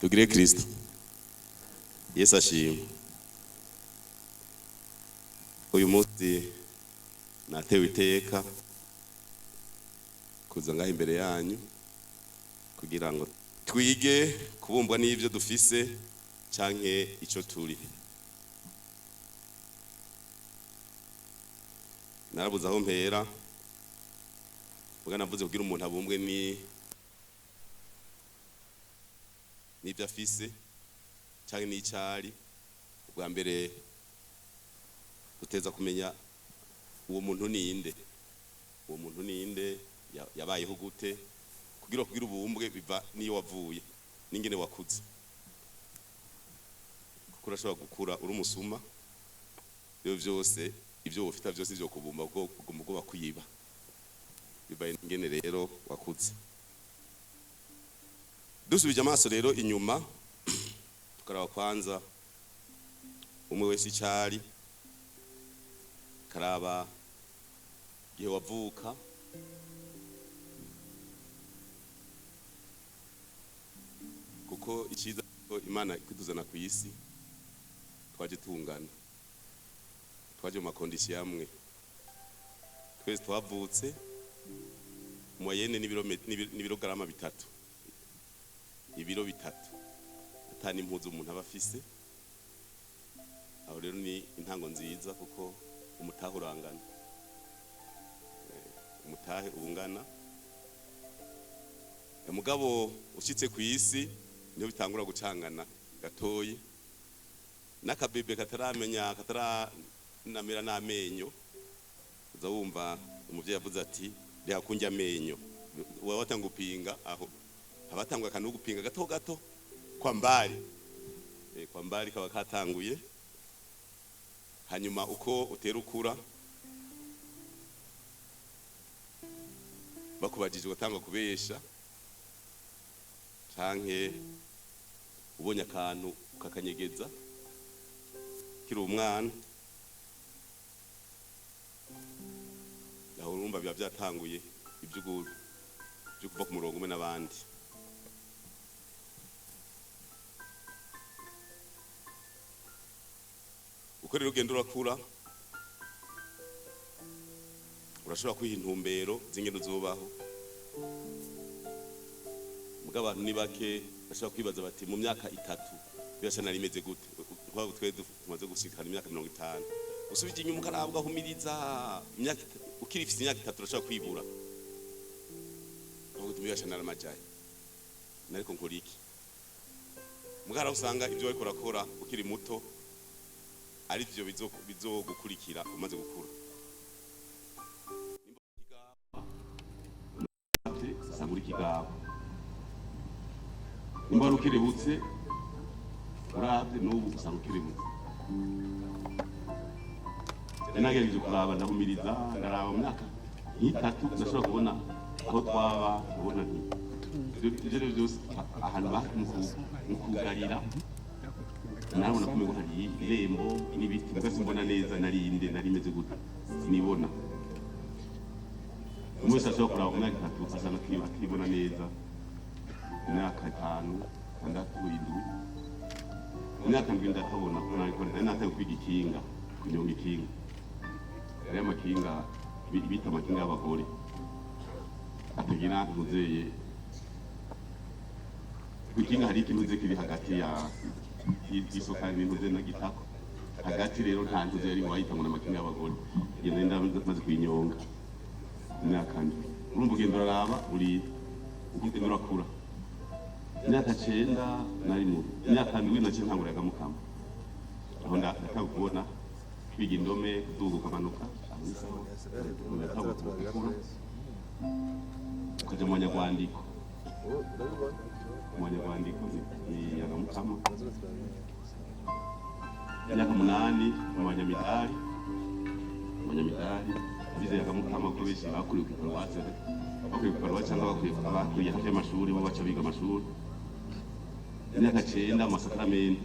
Tugire Kristo. Yesu ashimwe. Uyu munsi natewe iteka kuza ngaho imbere yanyu kugira ngo twige kubumbwa n'ibyo dufise canke ico turi. Narabuze aho mpera navuze kugira umuntu abumbwe n'ibyo afise canke n'icari. Ubwa mbere duteza kumenya uwo muntu ninde, yabayeho gute kugira ubumbwe biva niyo wavuye n'ingene wakuze. Kuko urashobora gukura uri umusuma, ibyo byose ibyo ufite byose byo kubumba ubwo bakwiba bibaye ingene rero wakuze. Dusubije amaso rero inyuma tukaraba kwanza umwe wese icari, karaba igihe wavuka, kuko iciza ko Imana ikuduzana ku isi twaje tungana, twaje mu makondisiyo amwe, twese twavutse moyenne n'ibirograma bitatu, ibiro bitatu, atani impuzu umuntu aba afise. Aho rero ni intango nziza kuko umutahe urangana, umutahe ungana. Mugabo ushitse ku isi niyo bitangura gucangana gatoyi, n'akabebe kataramenya kataranamera n'amenyo, uza wumva umuvyeyi yavuze ati reka kunjya amenyo. Wowe watanga gupinga aho abatangwa kanu gupinga gato gato kwa mbari kaba katanguye. Hanyuma uko utera ukura bakubajije gutanga kubesha canke ubonye akantu kakanyegeza kiri umwana, aho urumva biba byatanguye ibyo kuva ku murongo umwe n'abandi. Uko rero ugenda urakura urashobora kwiha intumbero z'ingendo zubaho. Muga abantu ni bake bashobora kwibaza bati mu myaka 3 birasha nari imeze gute. Nk'aho twe tumaze gushikana imyaka 50, usubije inyuma ukarabwa humiriza imyaka ukiri ifite imyaka 3 urashobora kwibura. Aho tubirasha naramajaye nariko nkora iki. Mugara usanga ibyo ariko rakora ukiri muto ari byo bizogukurikira umaze gukura. Sangura ikigabo nimba ukirebutse urabye n'ubu usanga ukirebutse. Nagerageje kuraba ndahumiriza ndaraba mu myaka 3 ndashobora kubona aho twaba ubona ibyo byose ahantu bamukugarira narabona ko mego hari irembo n'ibiti mbese mbona neza nari meze gute sinibona. Umwese ashobora kuraba mu myaka 3 asana akibona neza, imyaka 5 6 7 imyaka 7 ndatabona ko nariko nataye kwiga ikinga, kunyonga ikinga. Ari amakinga bita amakinga y'abagore atagira ntuzeye. Ikinga hari ikinuze kiri hagati ya isoka n'impuze na gitako hagati, rero nta ntuze yari wahita ngo n'amakinga y'abagore. Ngenda ndamaze kuyinyonga imyaka 4. Urumva ugenda uraraba uri ugenda urakura. Imyaka 9 nari mu imyaka 7 naciye ntangura yagamukama. Aho ndataye kubona kwiga indome kuduga kamanuka ukaja mu Banyarwandiko. Banyarwandiko ni yagamukama. Imyaka 8 mu Banyamidari bize yagamukama ko bisi bakuriye ku paruwasi, bakuriye ku paruwasi cyangwa bakuriye hafi y'amashuri bo baca biga amashuri. Imyaka 9 amasakramentu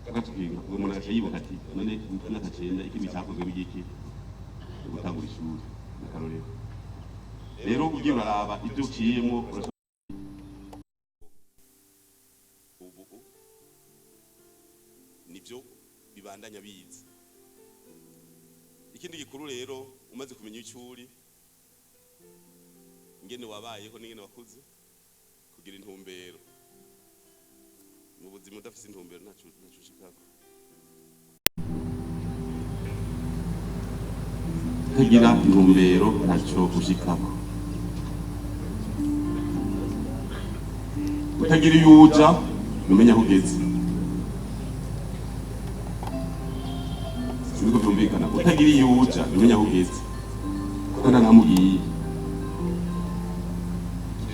akatwiga umuntu acayibuka ati none imyaka 9 ikindi cyakozwe bigiki gutangura ishuri n'akarorero. Rero ugiye uraraba ibyo ukiyemo ivyo bibandanya biza. Ikindi gikuru rero umaze kumenya icuri ingene wabayeho n'ingene wakuze kugira intumbero. Mu buzima udafise intumbero ntaco ushikako. Kugira intumbero ntaco ushikako. Utagira iyo uja numenya aho ugeze. Sinzi ko byumvikana. Utagira iyo uja numenya aho ugeze. Kuko ntamugiye.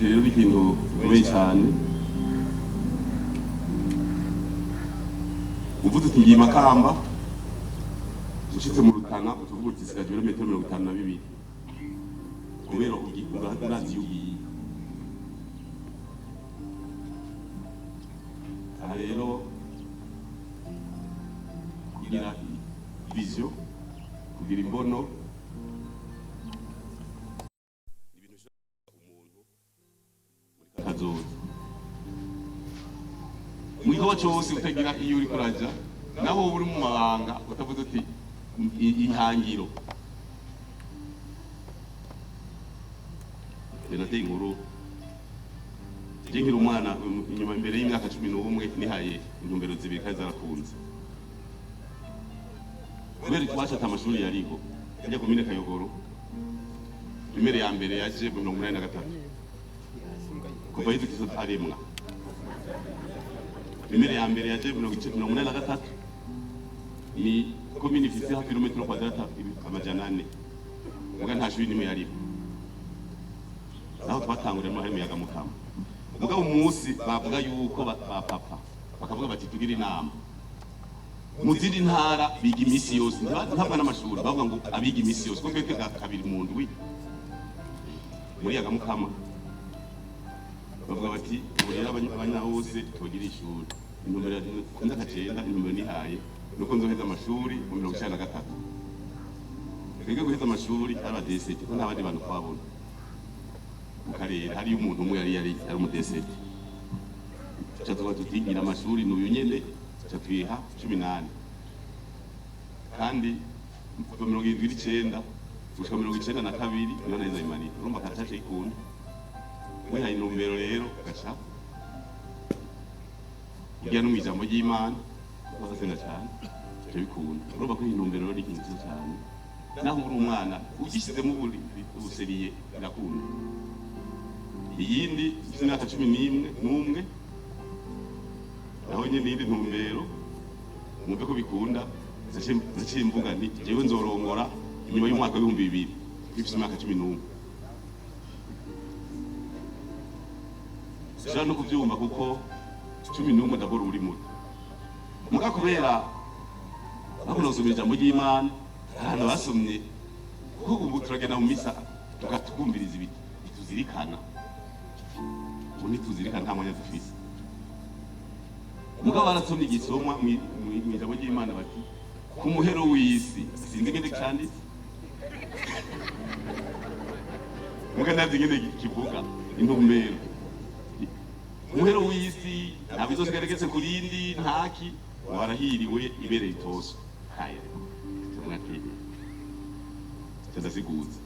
Rero ikintu gikomeye cyane. Uvuze uti ngiye Makamba ushitse mu Rutana utuvuga uti sigaje ibirometero 52 kubera urazi yugiye. Rero kugira vision kugira imbono ibintu umuntu muri kazoza mwigo cyose utagira iyo uri kuraja naho uri mu mabanga utavuze uti ihangiro benateye inkuru nkiri umwana inyuma imbere y'imyaka 11 nihaye intumbero zibiri kandi zarakunze kubera twashatse amashuri yariho ajya komine Kayogoro imere ya mbere yaje mu 1983 kuva yize kiso aremwa imere ya mbere yaje mu 1983 ni komine ifise hafi kilometero kwadrata amajana 4 muga nta shuri nimwe yariho naho twatangurira mu harimo yaga Mukama mugabo umunsi bavuga yuko papa bakavuga bati tugira inama mu zindi ntara biga imisi yose ntabwo n'amashuri bavuga ngo abiga imisi yose kuko twebwe kabiri mu ndwi muri yaga Mukama bavuga bati rero abanya bose tugira ishuri intumbero kunda kagenda intumbero nihaye nuko nzoheza amashuri mu 1993 twebwe guheza amashuri abadesete ko ntabandi bantu twabona mukarere hari umuntu umwe yari umudesete cyatuba tutigira amashuri n'uyu nyene cyatwiha 18 kandi kuva 79 gushika 92 niho neza imanita urumva kataje ikunda wihaye intumbero rero gaca kugira no mwijambo ry'Imana bazasenga cyane cyo bikunda urumva ko intumbero ari ikintu cyane naho uri umwana ugishyizemo ubuseriye birakunda iyindi imyaka 11 naho nyine indi ntumbero mwumve ko bikunda zaciye mvuga nti jewe nzorongora inyuma y'umwaka wa 2000 ifite imyaka 11 sija no kubyumva kuko 11 ndabora uri muto muga kubera bakunozumira ijambo ry'Imana abantu basomye kuko ubu turagenda mu misa tukatukumviriza ibiti tuzirikana tuzirikana nta mwanya dufise mugabo baratsomye igisomwa mu ijambo ry'Imana bati ku muhero w'isi sinzi ngende cyanditse muga ndazi ngende kivuga intumbero umuhero w'isi ntabwo izosigaregetse ku rindi ntaki warahiriwe ibereye itoso kaya tumwateye cyadasiguza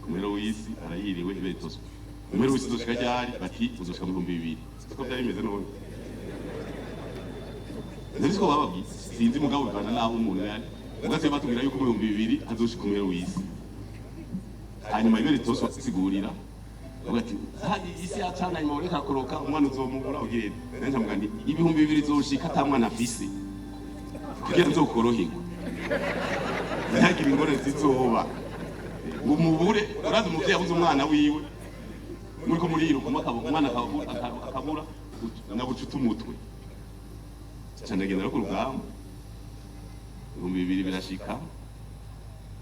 umuhero w'isi arahiriwe ibereye itoso umuhero w'isi uzoshika ryari bati uzoshika mu 2000 siko byari bimeze none ndabisiko bababwiye sinzi mugabo bivana naho umuntu yari mugatse batubwira yuko mu 2000 azoshika umuhero w'isi hanyuma ibereye itoso sigurira ugati hadi isi atana nyuma ureka koroka umwana uzomugura ugirende nanje mugandi ibihumbi 2 zoshika atamwana afise kugira nzokoroherwa ntagira ingore zizoba umubure urazi umuvyeyi abuze umwana wiwe muriko muriruka umwana akabura nabucuta umutwe cyane genda ku rugamba 2000 birashika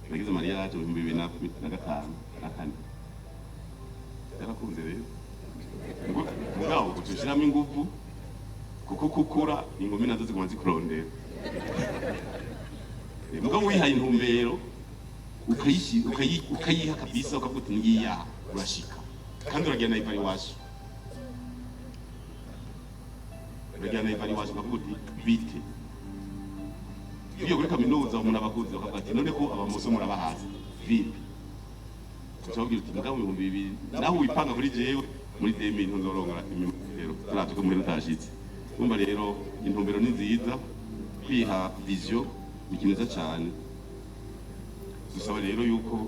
nagize Maria yaje 2005 nakane yarakunze rero mugabo gutushiramo ingufu kuko kukura ingumi nazo ziguma zikurondera mugabo wihaye intumbero ukayiha kabisa ukavuga ngiya urashika kandi uragenda evaluation ukavuga bite tugiye kuri kaminuza umuntu abakuzi bakavuga ati none ko abamoso murabahazi vipi tucabwira uti mugabo 2000 naho wipanga kuri jewe muri 2000 nzorongora imyumviro turatuke muri rutashitse kumva rero intumbero ni nziza kwiha vision ni kineza cyane dusaba rero yuko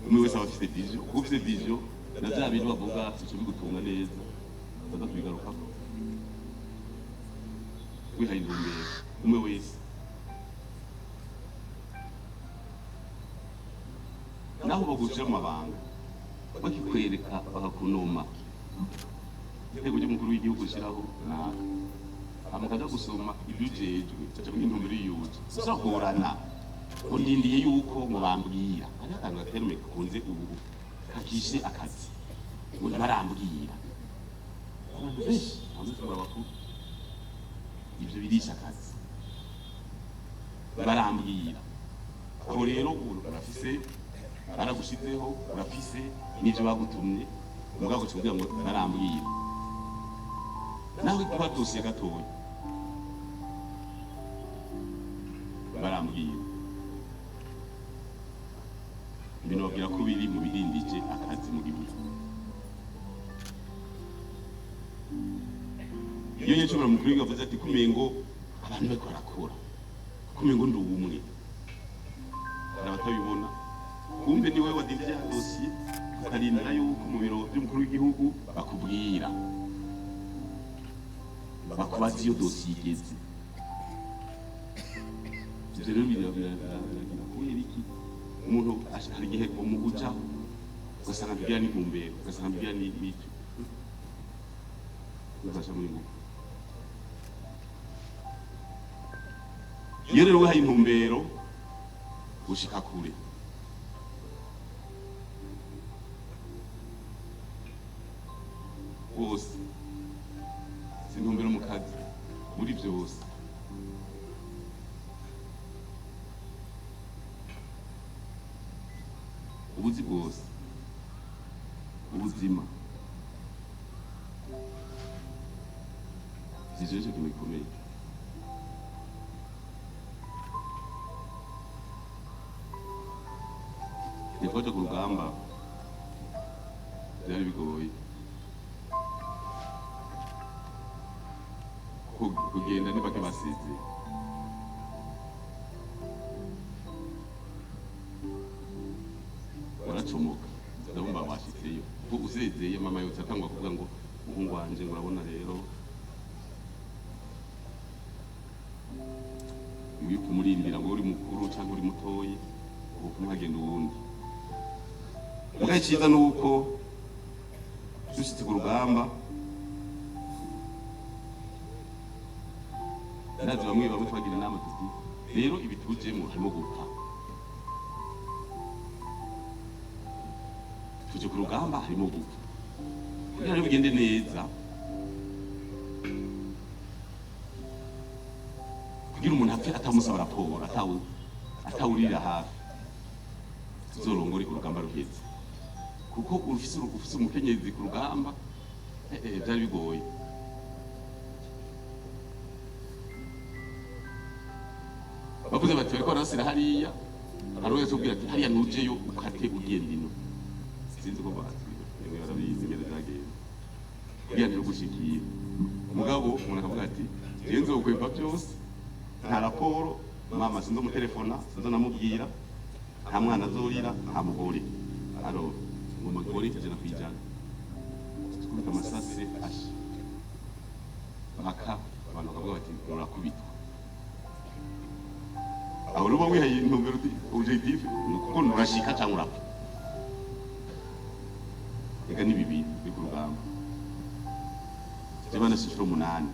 umwe wese aba afite vision kuko ufite vision na bya bintu bavuga cyo bigutunga neza ndaza kubigarukako wiha intumbero umwe wese naho bagushyira mu mabanga bakikwereka bakakunoma intego y'umukuru w'igihugu ushyiraho naka amukajya gusoma ibyo ujejwe cyangwa intumbero y'iyuje uzahorana undindiye yuko mubambwira ari akantu gaterme kunze ubu kakishe akazi ngo barambwira abantu benshi amufura bakuru ibyo birisha akazi barambwira aho rero urafise baragushizeho urafise n'ibyo bagutumye umugabo cyubwira ngo barambwira nawe kuba dosiye gatoya barambwira binobwira ko biri mu birindije akazi mu gihugu iyo nyeshobora mukuru w'ingavuze ati kumengo abantu bariko barakora kumengo ndi ubumwe hari abatabibona kumbe niwe wadivye ya dosiye ukarindira yuko mu biro by'umukuru w'igihugu bakubwira bakubaza iyo dosiye igeze ivyo rero biragira kubera iki umuntu ashaka igihe umuguca ugasanga bigira n'intumbero ugasanga bigira n'icyo ugafasha muri ngufu iyo rero wihaye intumbero gushika kure bose si intumbero mu kazi muri byose ubuzi bwose ubuzima zijeje kintu gikomeye nitwaje ku rugamba byari bigoye kugenda nibake basize waracomoka ndabumva bashitseyo kuko usezeye mama yose atangwa kuvuga ngo umuhungu wanje ngo urabona rero uyu kumurindira ngo uri mukuru cyangwa uri mutoyi uko kumagenda uwundi mugaye cyiza nuko dushitse ku rugamba ndazi bamwe bamwe twagira inama tuti rero ibitujemo harimo gupfa tuje ku rugamba harimo gupfa kugira ngo bigende neza kugira umuntu apfe atamusaba raporo atawurira hafi tuzorongore ku rugamba ruheze kuko ufise umukenyezi ku rugamba byari bigoye bavuze bati bariko barasira hariya hari wese ubwira ati hariya nujeyo ukate ugenda ino sinzi ko bazi nimwe barabizi ingene zagenda kugira ngo gushikira umugabo umuntu akavuga ati je nzokwemba byose nta raporo mama sinzo mu telefona sinzo namubwira nta mwana azorira nta mugore aro umugore tujana kwijana tukubita amasase asha baka abantu bakavuga bati murakubitwa aho ruba wihaye intumbero objectif nuko nurashika cyangwa urapfa ega ni bibi ku rugamba jabana sifuro 8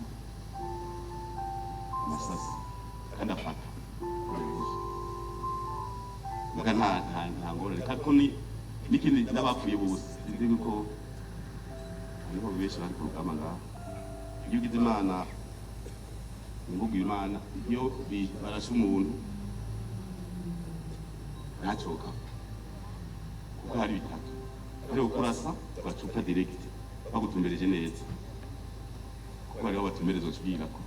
amasase kandi afata maka nta ngorane kandi n'ikindi n'abapfuye bose sinzi ko niho benshi bari ku rugamba ngaho iyo ugize imana imvugo imana iyo barashe umuntu ntacoka kuko hari bitatu rero kurasa bacupa direct bagutumbereje neza kuko hariho batumbereza usubira ko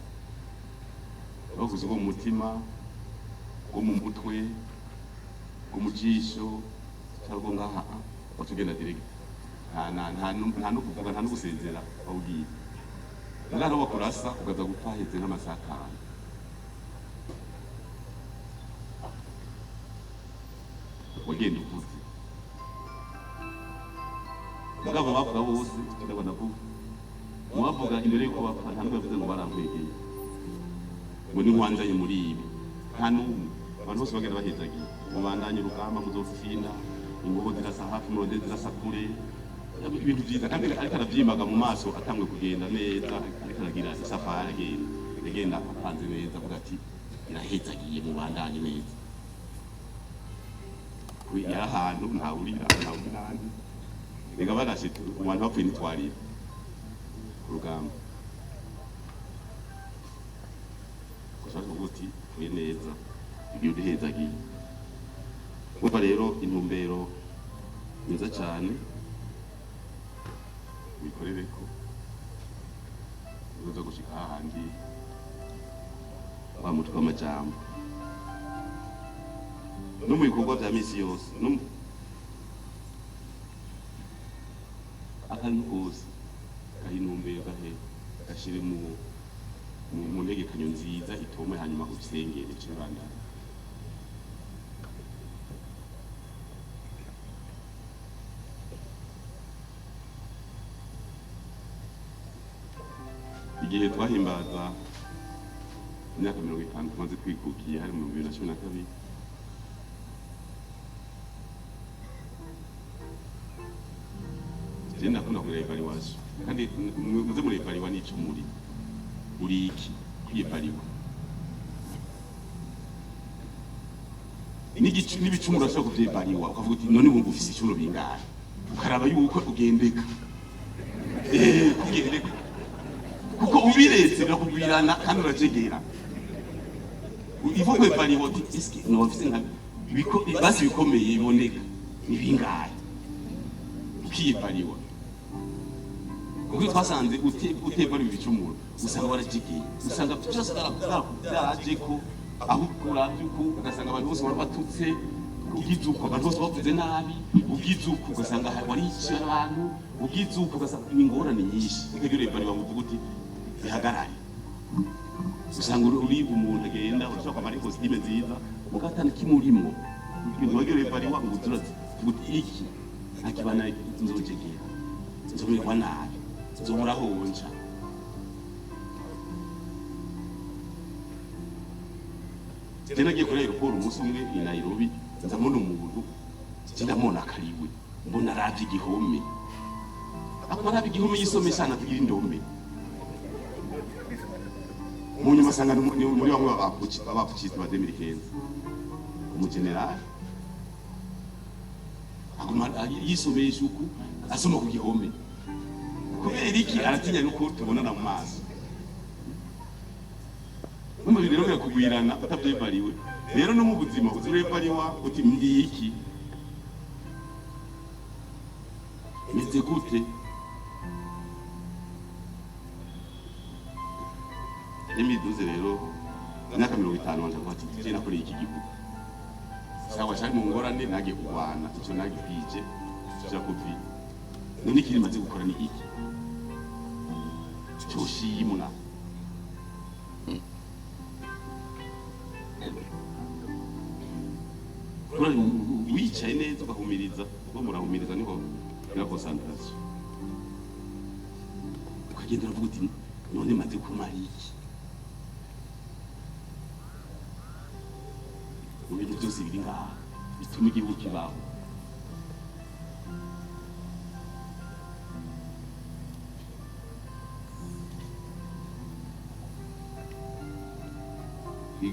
baguze ngo mu mutima bwo mu mutwe bwo mu jisho cyangwa ngaha batugenda direct nta no kuvuga nta no gusezera bawugiye ngara bakurasa ugaza gupfa heze nk'amasakara wagenda uvuze mugabo bavuga bose ndabona vuba mubavuga imbere yuko bapfa nta n'ubavuze ngo barankwegeye ngo ni nkwanzanye muri ibi nta n'umwe abantu bose bagenda bahezagiye mubandanye urugamba muzofina ingobo zirasa hafi murode zirasa kure ibintu byiza kandi ariko aravyimaga mu maso atangwe kugenda neza ariko aragira isafari agenda apanze neza avuga ati irahezagiye mubandanye neza yari ahantu ntawurira ntawurinandi rega barashe abantu bapfuye ntitwarira ku rugamba gushaka uguti uye neza igihe udehezagiye kumva rero intumbero nziza cyane bikorereko uza gushika ahandi wa mutwe w'amajambo no mu bikorwa bya misi yose akantu kose kahintumbero gashire mu ntegekanyo nziza itome hanyuma usengere cy'abandana igihe twahimbaza imyaka 50 tumaze kwikukiye hari mu 2012 Jenda kuna kurepariwa kandi muze murepariwa n'ico muri uri iki kwipariwa n'ibicumuro ashobora kuvyepariwa ukavuga uti none ubu ufise icuno bingana ukaraba yuko ugendeka kugendeka kuko ubiretse birakugwirana kandi urajegera ivo kwepariwa uti eske no bafise nka basi bikomeye biboneka nibingaye ukiyepariwa kuko twasanze utepara ibicumuro usanga barajegeye usanga cyose byaraje ko aho kuravye uko ugasanga abantu bose barabatutse ugizuko abantu bose bavuze nabi ugizuko ugasanga warici abantu ugizuko ugasanga ingorane nyinshi ikagire bari bamuvuga uti bihagarare usanga uri umuntu agenda urashaka amari costume nziza mugatana kimurimo ibintu bagire bari wa nguzurazi uti iki akibana nzojegera nzomerwa nabi nzobura honja Jena giye kuri aeroport umunsi umwe i Nairobi ndamona umuntu ndamona kariwe mbona ravye igihome akora igihome yisomesha na kugira indome munyuma sanga muri bamwe abapucitse ba 2015 umugeneral aguma yisomesha uku asoma ku gihome kubera iki aratinya nuko tubonana mu maso Mama rero yakugwirana atabyebariwe rero no mu buzima uzurepariwa uti ndi iki meze gute Emiduze rero imyaka 50 wanje kwati kigena kuri iki gihugu sawa cyari mu ngorane nagiye kurwana icyo nagipije cyo kuvi none kiri maze gukora ni iki cyoshimuna wicaye neza ugahumiriza ubwo murahumiriza niho ira concentration ukagenda uravuga uti none maze kumara iki ibintu byose biri ngaha bituma igihugu kibaho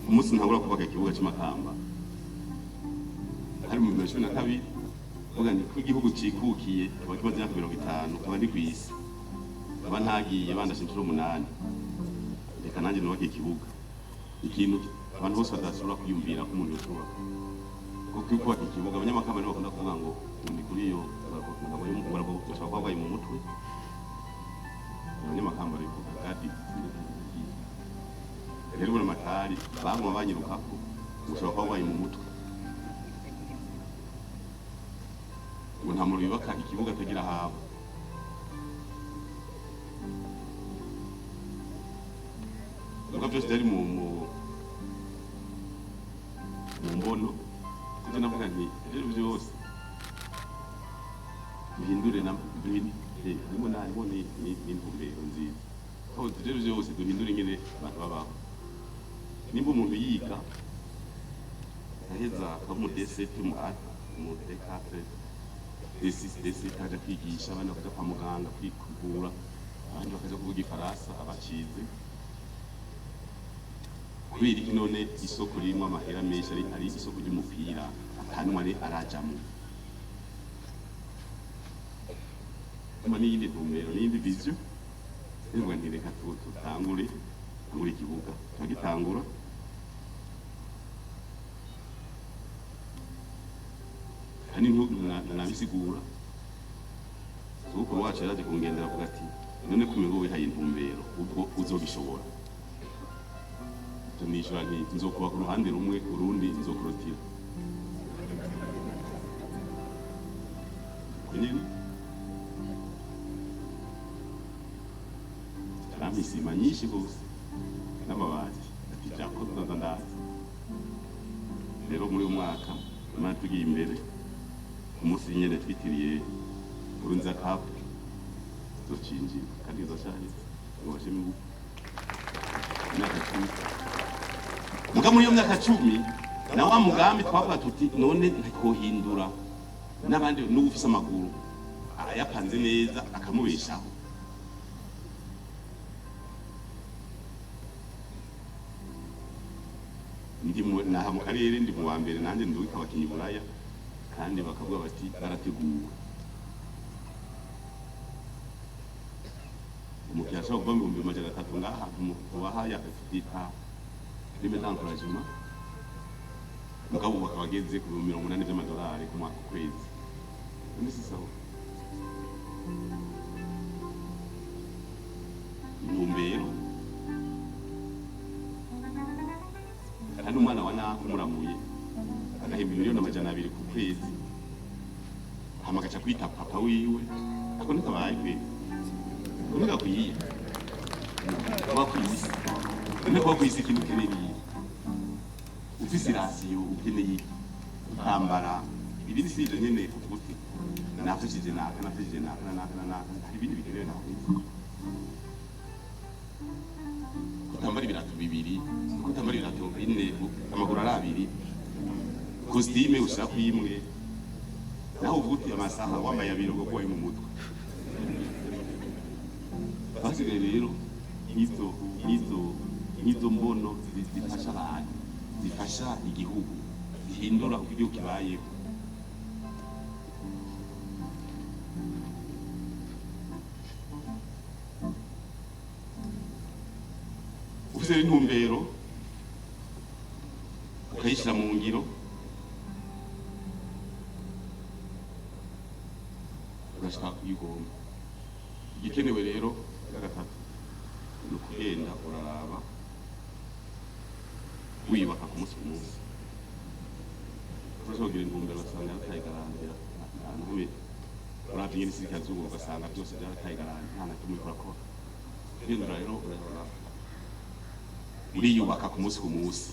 umunsi ntabura kubaka ikibuga cy'Amakamba hari mu 2012 vuga ndi ko igihugu cikukiye abakimaze 50 kaba ndi kwisi aba ntagiye bandashe 8 reka nanjye nubake ikibuga ikintu abantu bose badashobora kwiyumvira ko umuntu yoshobora kuko kubaka ikibuga abanyamakamba nibo bakunda kuvuga ngo ndi kuri yo bashobora kuba bayi mu mutwe abanyamakamba bivuga kandi rero buri matari bamwe banyirukako ushobora kuba wabaye mu mutwe ngo nta muntu yubaka ikibuga atagira haba. Ubwo byose byari mu mbono kuko navuga nti rero byose duhindure na harimo n'intumbero nziza aho rero byose duhindure ingene abantu babaho. Nimba umuntu yiga aheza akaba umudesete umudekate desiste kaja kwigisha abandi bakaja kwa muganga kwikuvura, abandi bakaja kuvuga ifaransa abacize. Kubera iki none isoko ririmo amahera menshi ari isoko ry'umupira atanumwe arajamwo. Ama n'iyindi ntumbero n'iyindi vision rero nti reka tutangure ikibuga tugitangura kandi nabisigura soko wacu yaraje kungendera avuga ati none kumenya wihaye intumbero ubwo uzobishobora. Tunishura nti nzokuba ku ruhande rumwe urundi nzokurotira kunyene isima nyinshi gose n'amabati ati jako ndazi. Rero muri uyu mwaka Imana tugiye imbere umunsi nyene twitiriye urunza cup tucinjira kandi zoshahise ngo bashime imyaka 10. Muga muri iyo myaka 10 na wa mugambi twavuga tuti none ntikohindura n'abandi n'ufise amaguru yapanze neza akamubeshaho. Naha mu karere ndi mu wa mbere nanjye nduwika abakinyi buraya kandi bakavuga bati barateguwe. Umukinnyi ashobora kuva mu 300 ngaha tubahaya twita prime d'encouragement mugabo bakaba bageze ku $80 by'amadolari ku mwaka kwezi. Ni sawa intumbero kandi umwana wa nako muramuye agahemba $1,200,000 ku kwezi hama agaca kwita papa wiwe ako nikabaye kwe unika kuyiye wakwisi unika wakwisi ikintu keneye ufise irasiyo ukeneye ukambara ibindi sije nyene ukuti nafashije naka hari ibindi bikenewe nakwisi kutambara ibirato bibiri kutambara ibirato bine amaguru ari 2 kostime ushaka kwimwe naho uvuti amasaha wambaye abiro go kwaye mu mutwe. Basigaye rero izo mbono zifasha abantu zifasha igihugu zihindura uko igihugu kibayeho. Ufise intumbero ukayishira mu ngiro urashaka kuyigomba. Igikenewe rero gatatu ni ukugenda uraraba wiyubaka ku munsi ku munsi. Urashobora kugira intumbero ugasanga yatayigarantira ahantu hamwe uravye nyene isi kazuba ugasanga byose byaratayigarantira nta na kimwe urakora. Hindura rero uraraba uriyubaka ku munsi ku munsi.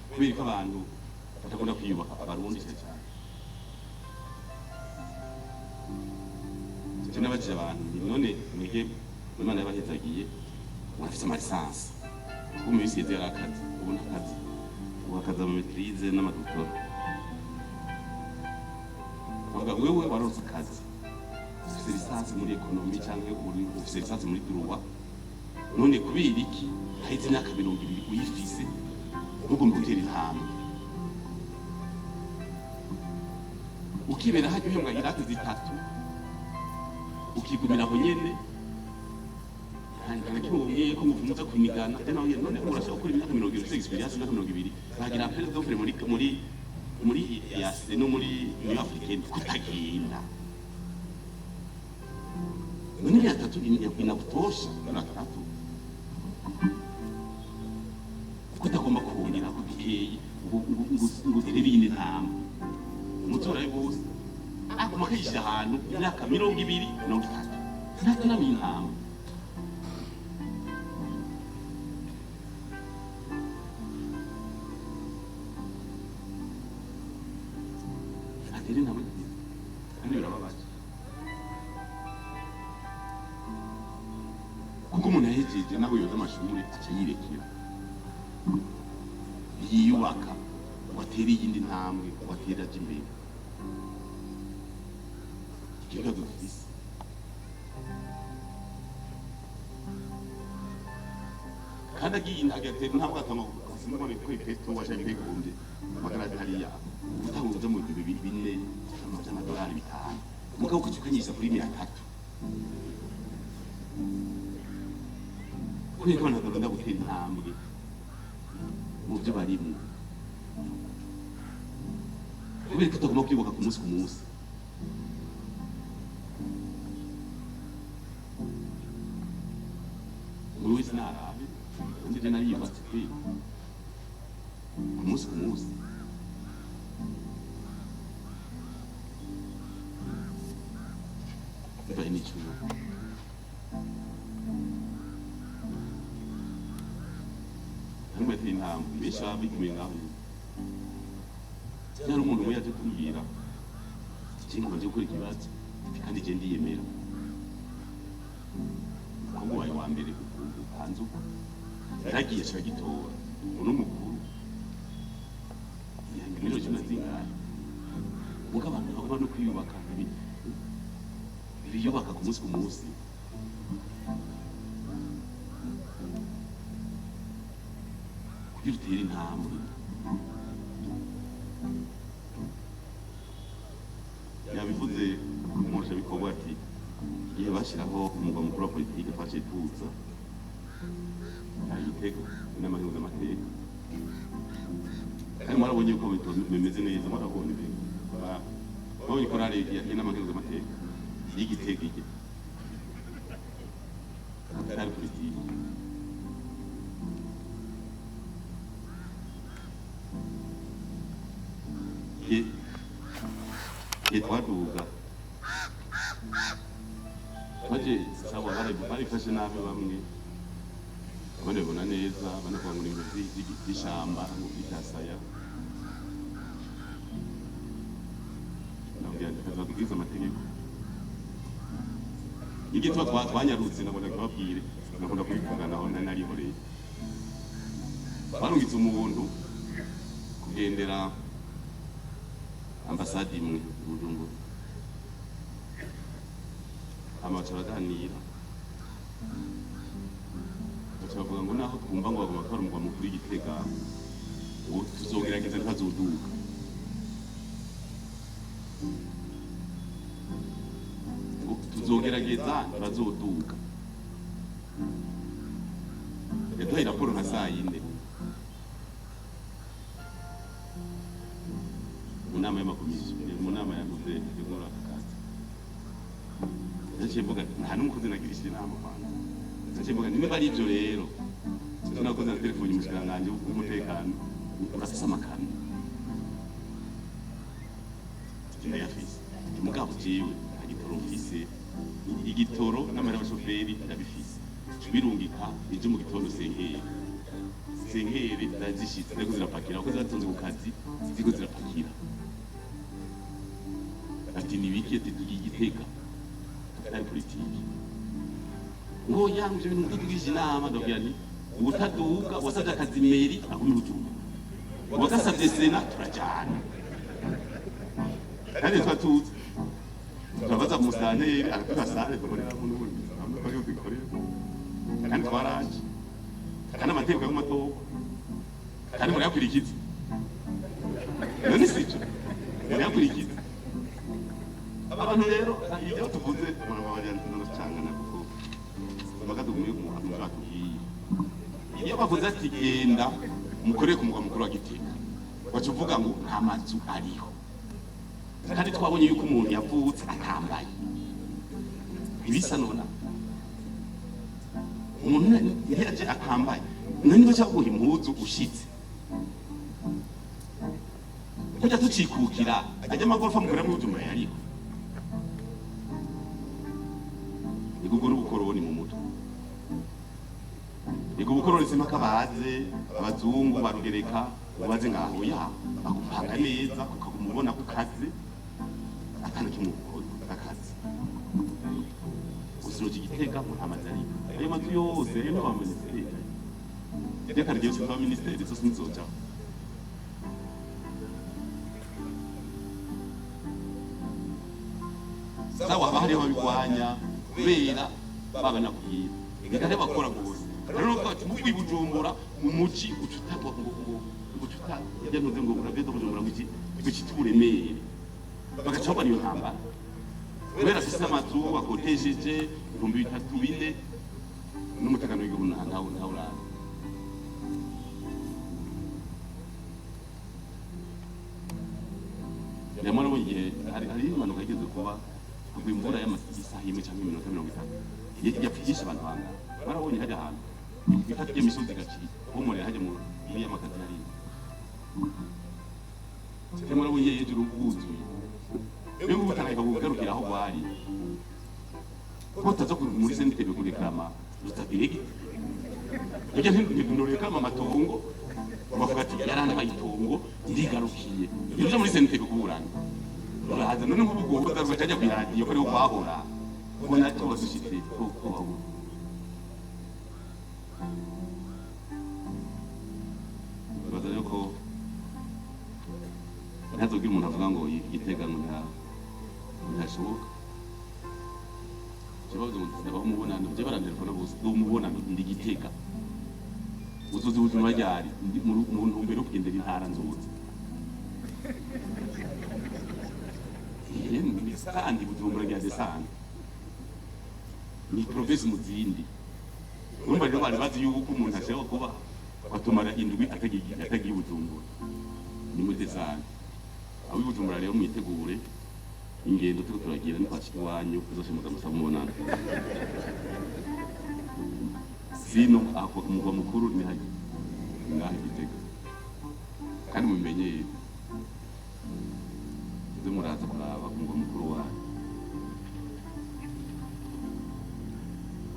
Kubera ko abantu batakunda kwiyubaka abarundi cyane. N'abakije abantu none mwige Imana yabahezagiye mwafise amalisansi ubu mubisi yeze yarakazi ubu nakazi ubakaza mu maîtrise n'amadoktora avuga wewe waronse akazi ufise lisansi muri ekonomi cyangwa ufise lisansi muri droit none kubera iki haheze imyaka 20 uyifise ugomba gutera intambwe ukibera hajya uhembwa irate zitatu ukigumira aho nyene kandi kimubwiye ko muvuza kunigana tena none urashaka gukora imyaka 20 experience imyaka 20 bagira appel d'offre muri yase no muri Union Africaine kutagenda none yatatu inakutosha natatu ngo utere iyindi ntambwe umutora bose aguma kwishyira ahantu imyaka 20 30 ntatunamye intambwe atere intambwe kandi birababaje kuko umuntu yahejeje nawe yoza amashuri aca yirekera yiyubaka watera iyindi ntambwe watera aje imbere ikibazo dufise kandi agiye agatera intambwe atanga simubone ko ipeto washaje kwikunde magana hariya utanguza mu 2004 $500 mugabo kucyukanyisha kuri 300 kubera ko nagenda gutera intambwe mu byo barimo kubera ko tugomba kwibuka ku munsi buri wese narabe undi je nariyubatse kuri ku munsi bibaye n'icyuho ntabwo ateye intambwe benshi baba biguye ngaho cyangwa umuntu umwe yaje kumbwira cyangwa baje gukora ikibazo kandi je ndiyemera ahubwo wayo wa mbere hanze uko yaragiye ashaka gitora uno mukuru yanga nero cyuna zingana muga abantu bagomba no kwiyubaka biyubaka ku munsi kugira utere intambwe yabivuze umusha bikorwa ati igihe bashyiraho umugwa mukuru wa politiki twaciye tuza igitego n'amahirwe y'amateka kandi mwarabonye ko bimeze neza mwarabonye babonye ko rari n'amahirwe y'amateka y'igitego ige atari politiki twaduga baje sabo barifashe nabi bamwe abandi babona neza banavuga ngo ibintu by'ishyamba ngo by'isaya nabyo tukazabwiza amategeko igitwa twanyarutse nabona kubabwire nakunda kubivugana aho narihoreye barungitse umuntu kugendera ambasade imwe Bujumbura amacu araganira bavuga ngo naho twumva ngo bagomba gutwara umugwa mukuru w'Igitega ubu tuzogerageza ntazoduka tuzogerageza ntazoduka yaduhaye raporo nka saa 4 mu nama y'amakomisiyo mu nama yavuze igora akazi yaciye mvuga nta n'umukozi nagirishije inama kwanza yaciye mvuga niba ari ibyo rero tunakoze na telefone umushikiranganje w'umutekano urafise amakano yafise umugabo jiwe agitoro mfise igitoro n'amara y'abashoferi ndabifise birungika ije mu gitondo senkeri ndazishitse ndiko zirapakira uko zatonze ku kazi ziko zirapakira ati nibiki ati Igitega ari politiki ngo yanje ibintu ndugije inama ndabwira ni ubutaduka wasabye akazi meri akumi Bujumbura wagasabye sena turajana kandi twatuze turabaza musanteri aratubasane dukorera mu n'ubundi amako dukorera kandi twaraje kandi amategeko y'amatora kandi muri yakurikiza none sico muri yakurikiza abantu rero iyo tuvuze muraba bajyana n'acangana kuko bagadugumiye ku muhanda batubwiye iyo bavuze ati genda mukoreye ku mugwa mukuru wa Gitega bacu uvuga ngo nta mazu ariho kandi twabonye yuko umuntu yavutse atambaye ibisa nona umuntu yaje atambaye nani bacha guha impuzu ushitse kujya tucikukira ajya amagorofa mukora mu Bujumbura yariko igugura ubukoroni mu mutwe ego ubukoroni sima kabaze abazungu barugereka ubaze ngaho ya bakupanga neza ukagumubona ku kazi atana kimukora akazi usiro Gitega mu amazari ayo mazu yose rero ba ministeri reka ryo se ba ministeri zo sinzoja sawa bahari babigwanya kubera babana kugira ngare bakora gose rero mu Bujumbura mu muci ucutabwa ngo ucuta yanuze ngo urabedo Bujumbura ngo turemere bagacabwa niyo ntamba kubera afise amazu akotejeje 3,400 n'umutekano w'igihugu ntawo urana Nyamara mugihe hari impanuka igeze kuba imvura y'amasaha y'imwe cyangwa iminota 50 yapfigisha abantu banga barabonye hajya ahantu ifata imisozi gaci umurere hajya mu y'amakazi hari Nyamara mugihe yejuru ubuzuye Yo gutangaika kugarukira aho bari ko tazo muri sente bekurekrama rutabirege Ujya ntinoreka amatongo bavuga ati yarana bayitongo irigarukiye ibyo muri sente bekuburana urahaza none nk'ubugobo bwajya kwiradiyo ko ari kwahora ubona cyo basushitse ko bazayo ko ntazogira umuntu avuga ngo Gitega ntashobora kibazo ndaba umubonano bye barandelefona bose do umubonano ndi Gitega uzozi ubuzima ryari mu ntumbero kugendera intara nzoze kandi Bujumbura rya desana ni profesi muzindi urumva rero bari bazi yuko umuntu ashaka kuba batumara indwi atagiye Bujumbura ni mu desana abo Bujumbura rero mwitegure ingendo tuko turagira ni kwashika wanyu uzoshemuza musaba mubonana sino ako umugwa mukuru ni haje ngaho Gitega kandi mumenye izo muraza kuraba umugwa mukuru wayo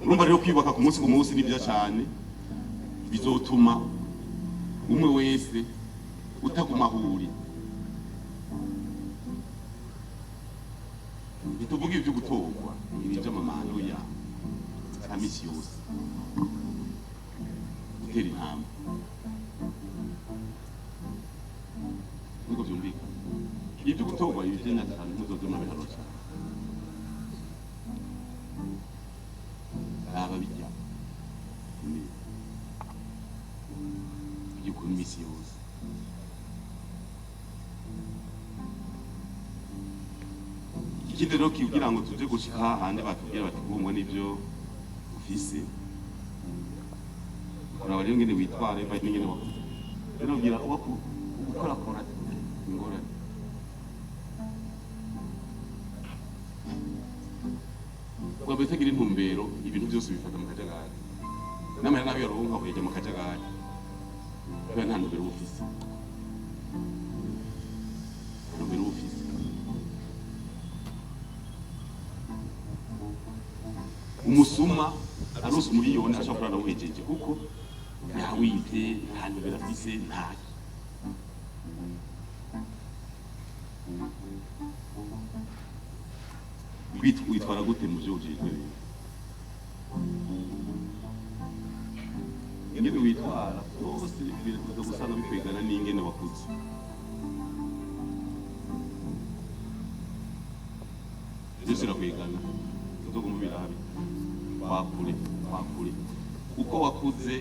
urumva rero kwibaka ku munsi ni bya cyane bizotuma umwe wese utagumahuri bituvuga ibyo gutorwa ibi by'amamano ya kamisi yose gutera intambwe niko byumvika ibyo gutorwa ibi by'anyatanu muzozoma biharo cyane aba bijya ibyo ku misi yose ikindi rero kugira ngo tuje gushika handi batubwira bati kumwe n'ibyo ufise kuraba rero ngene witware bari ngene wakoze rero gira ukora ingorane wabese gira intumbero ibintu byose bifata mu kajagari namara nabi yaronka kujya mu kajagari kubera nta ntumbero ufise umusuma arose umuriyoni ashobora kurana wejeje kuko yawite ntantu birafise ntaki witwara gute mu byo ujejwe ingene witwara byose biraza gusanga bikwegana n'ingene wakuze byose birakwegana tuzoguma birabi wakure uko wakuze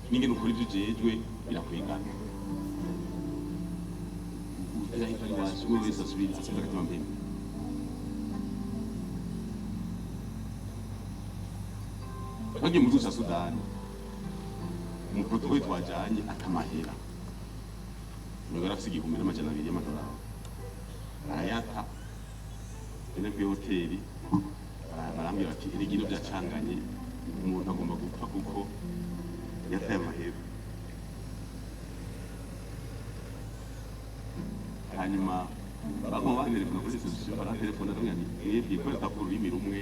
n'ingene ukora ibyo ujejwe birakwegana utahitwa wacu we wese asubira agatima mbere twagiye muri gusa Sudani umuprotokoli twajanye atamahera nubwo afise 1,200 y'amadolari arayata ene kuri hoteli barambwira bati irigino byacanganye umuntu agomba gupfa kuko yataye amahera hanyuma bagomba banterefona kuri sosiyete baratelefona ndamubwira nti mwebwe ko ndavuga ururimi rumwe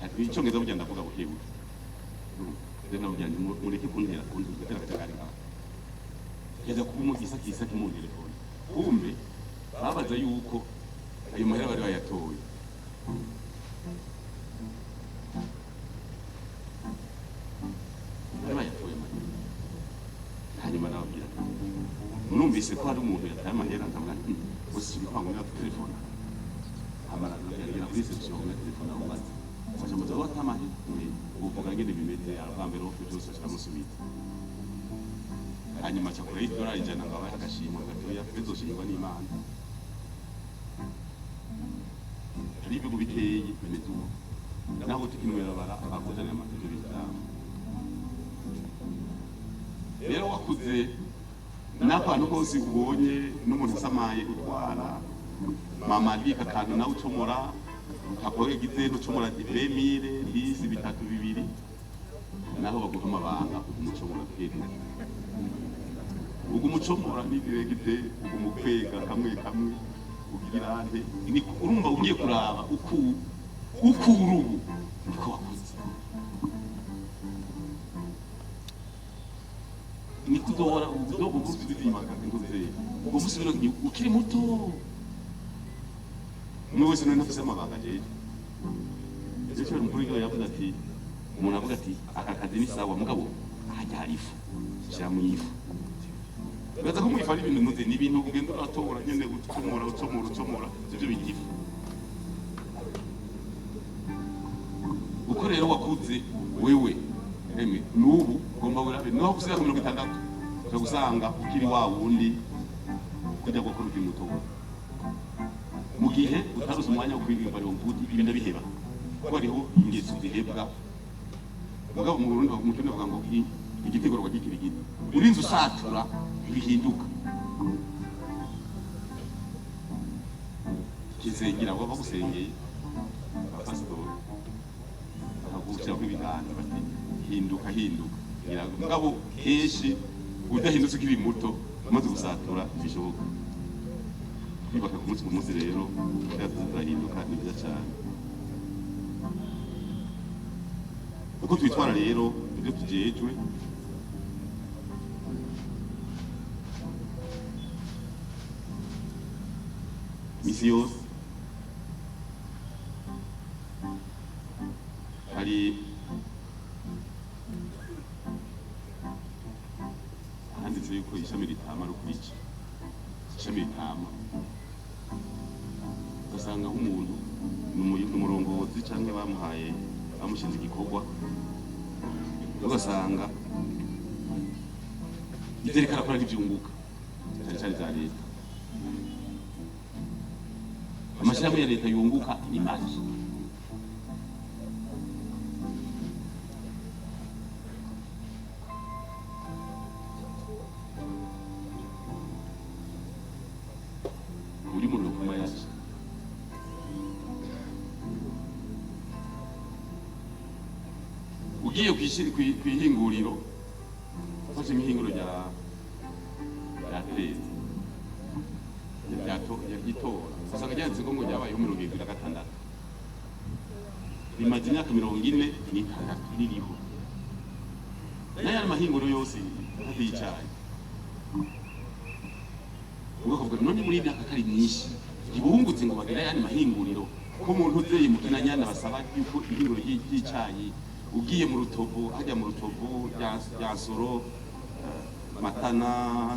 ati icyongereza burya ndavuga buke buke rero ndamubwira nti mureke kuntera gutera akajagari ngaho keza kuba umugisakisaki mu telefone kumbe babaza yuko ayo mahera bari bayatoye hanyuma nababwira numvise ko hari umuntu yataye amahera nkavuga nti gusa ibikwangurira ku telefone amara nagera kuri reception na telefone aho maze fasha muzo watamahe uvuga ngene bimeze arambere ofite cyose kiramusubiza hanyuma cyakora $1 ijana ngabaye agashimwa gatoya bizoshingwa n'Imana ari ibigo biteye bimeze uko naho tukinwera bara abakuzana amategeko y'Islam rero wakuze n'abantu bose ubonye n'umuntu asamaye utwara mama alika kantu nawe ucomora ukakoye gitero ucomora 2000 lisi 3 naho baguha amabanga umucomora twese umucomora n'igite umukwega kamwe ugirante ni urumva ugiye kuraba ukurubu niko wakuze ni kudora ubudogo bw'ubuzima bw'ingoze ubwo musubira ukiri muto umwe wese nafise amabanga jeje icyo umukuru yavuze ati umuntu avuga ati aka kazi ni sawa mugabo ajya harifu shyira mu ifu baza ko mwifara ibintu muze ni ibintu ugenda uratora nyene gucomora ibyo bigifu uko rero wakuze wewe nubu ugomba urabe no kusiga 60 cyo gusanga ukiri wa wundi kujya gukora ibintu muto mu gihe utaruze umwanya wo kwiga bari ngo ibintu biheba ko ariho ingeso zihebwa mugabo mu Burundi mu cyane bavuga ngo igitegurwa gikiri gito urinze usatura bihinduka kizengera abo bagusengeye pastor agushyira ku biganza bati hinduka mugabo kenshi udahindutse ukiri muto umaze gusatura bishoboka kwibaka ku munsi rero tuzahinduka ni byiza cyane uko twitwara rero ibyo tugejwe misi yose hari handitse yuko ishami ritama rukurici ishami ritama ugasanga nk'umuntu n'umurongozi cyangwa bamuhaye bamushinze igikorwa ugasanga iterekana ko ari ibyunguka cyane za leta amashyirahamwe ya leta yunguka imari uri mu rukuma yacu ugiye kwihinguriro ufashe nk'ihinguriro rya leta gitora usanga ryanditse ngo ryabayeho 76 rimaze imyaka 46 ririho n'ayandi mahinguriro yose y'icyayi ugavuga none muri imyaka kari myinshi ntibungutse ngo bagire ayandi mahinguriro ko umuntu uzeye mu Kinanyana basaba yuko ihinguriro ry'icyayi ugiye mu Rutovu hajya mu Rutovu rya Soro Matana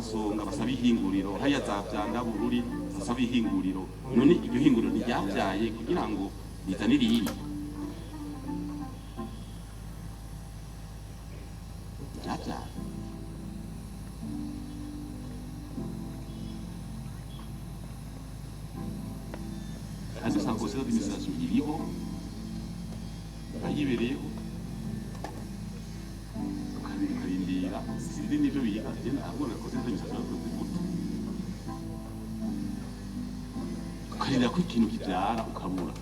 Songa basaba ihinguriro haya za Byanda Bururi basaba ihinguriro none iryo hinguriro ryabyaye kugira ngo rizanire iyindi ryabyaye kandi usanga kose administration iriho bayibereyeho ukarindira sindi n'ibyo biga agenda abona kose administration y'ubuvuzi ukarindira ko ikintu kibyara ukabura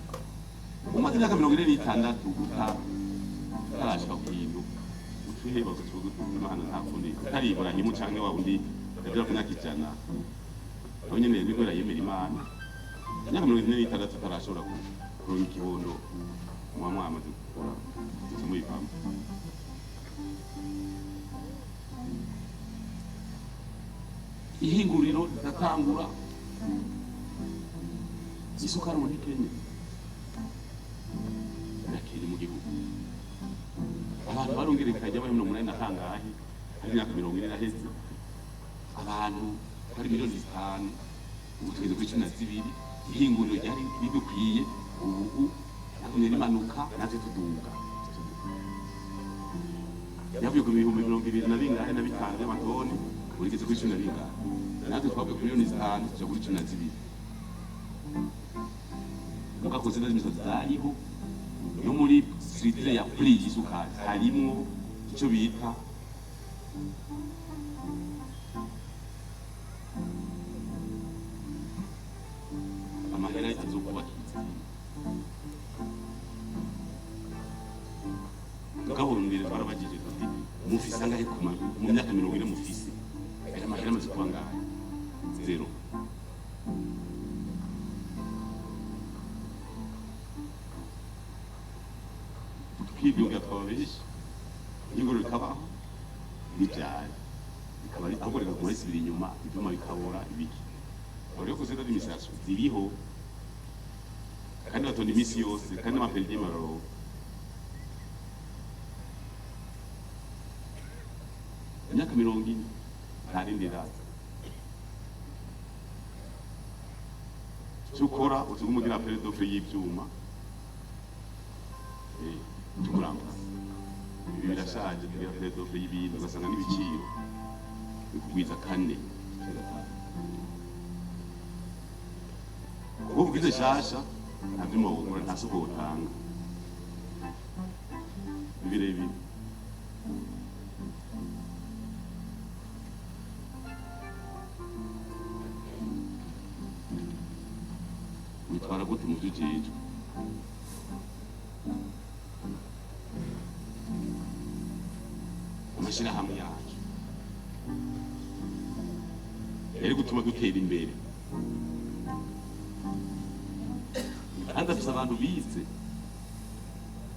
umaze imyaka 46 utarashika ku kintu utuheba gutuga Imana nta kundi utari Ibrahimu cyangwa wa undi yagira ku myaka 100 aho nyene niko yemera Imana imyaka 46 atarashobora kuronka ikibondo mwamaze gukora muri pampa ihinguriro riratangura isukari muri Kenya nakiri mu gihugu abantu barongerekanye bari 80 natangahe ari imyaka 40 iraheze abantu bari miliyoni 5 ubu tugeze kuri 12 ihinguriro ryari bidukwiye ubu nakumye rimanuka natwe tuduga yavuye ku bihumbi 20 na bingahe na bitanu y'amatoni urigeze kuri 10 na bingahe natwe twavuye kuri miliyoni 5 tuja kuri 12 mugakoze n'imisozi zariho no muri sritire ya prix y'isukari harimwo icyo bita amahera azokubakitsa mugahurumire barabagije tuti mufise angahe mu myaka 40 mufise aya mahera amaze kuba ngahe zero twibwira twabeshi ingoro rikabaho n'ibyari bikaba ari akorera ku wese biri inyuma ibyuma bikabora ibiki rero kuzenda n'imisatsi ziriho kandi batonda iminsi yose kandi amaperi y'amararo imyaka 40 ntarindi raza cyukora utugumugira peredofe y'ibyuma tukuranga ibi birashaje tugira peredofe y'ibintu ugasanga n'ibiciro bikugwiza kane ubu bwize shasha ntabyo mawungura nta soko utanga birebire bitwara gute mu by'ijejwe amashirahamwe yacu yari gutuma dutera imbere kandi afise abantu bize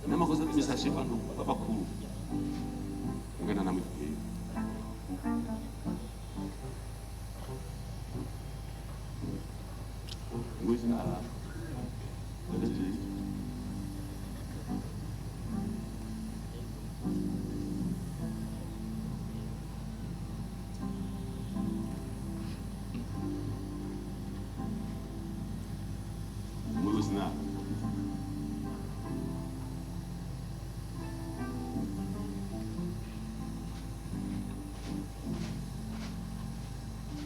n'amakosa y'imisashi y'abantu b'abakuru ugana namwe dutera ngwezi nara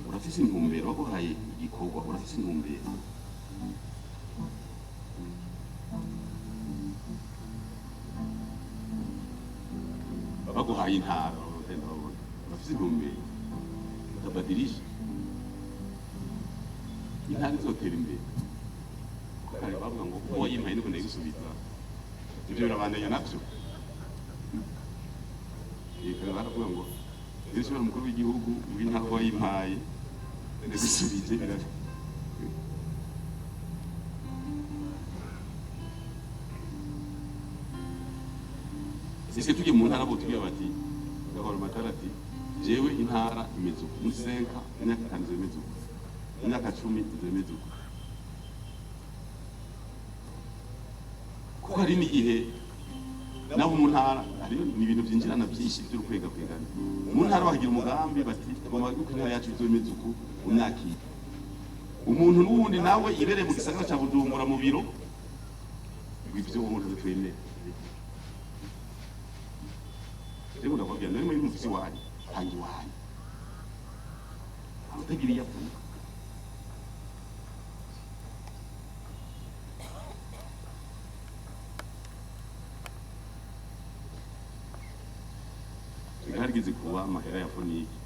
urafise intumbero waguhaye igikorwa urafise intumbero baguhaye intara urafise intumbero utabadirisha intara izotera imbere kare bavuga ngo uwo yimpaye niko ndayigusubiza ibyo birabandanya navyo kare baravuga ngo irishobora umukuru w'igihugu w'intara wayimpaye ndagusubije birava ese tujye mu ntara bo tugira bati gahora matara ati jewe intara imeze uko muri senka imyaka 5 imeze uko imyaka 10 imeze uko kuko hari n'igihe nabo mu ntara hari ibintu byinjirana byinshi by'urukwega kwegana mu ntara bagira umugambi bati tugomba gukwira yacu izomeze uko umyaka umuntu n'ubundi nawe ibereye mu gisagara cya Bujumbura mu biro ibyo umuntu twemera rero ndababwira nari muri mufisi wanyu hangi wanyu amutagiriye avuga harigeze kuba amahera ya fonike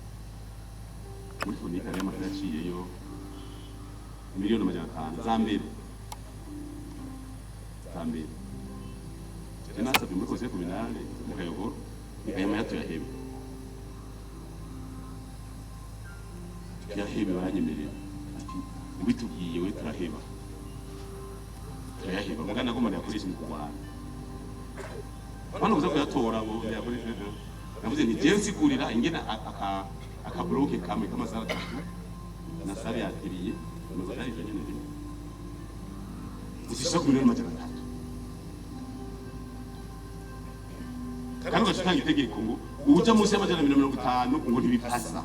muri fonike hari amahera yaciyeyo miliyoni 500 za mbere nasabye muri kose kuminale mu Kayogoro aya mahera tuyahebe baranyemerera ati ubitubwiye we turaheba mugana ko muri yakoresha mu kurwana bano uza kuyatora ngo yakoresha navuze nti je nsigurira ingena aka bloke kamwe k'amasaha 3 na sabe yatiriye amaze ari nyene usisha ku miliyoni 300 kandi ugashitanga itegeko ngo uja munsi y'amajana 50 ngo ntibipasa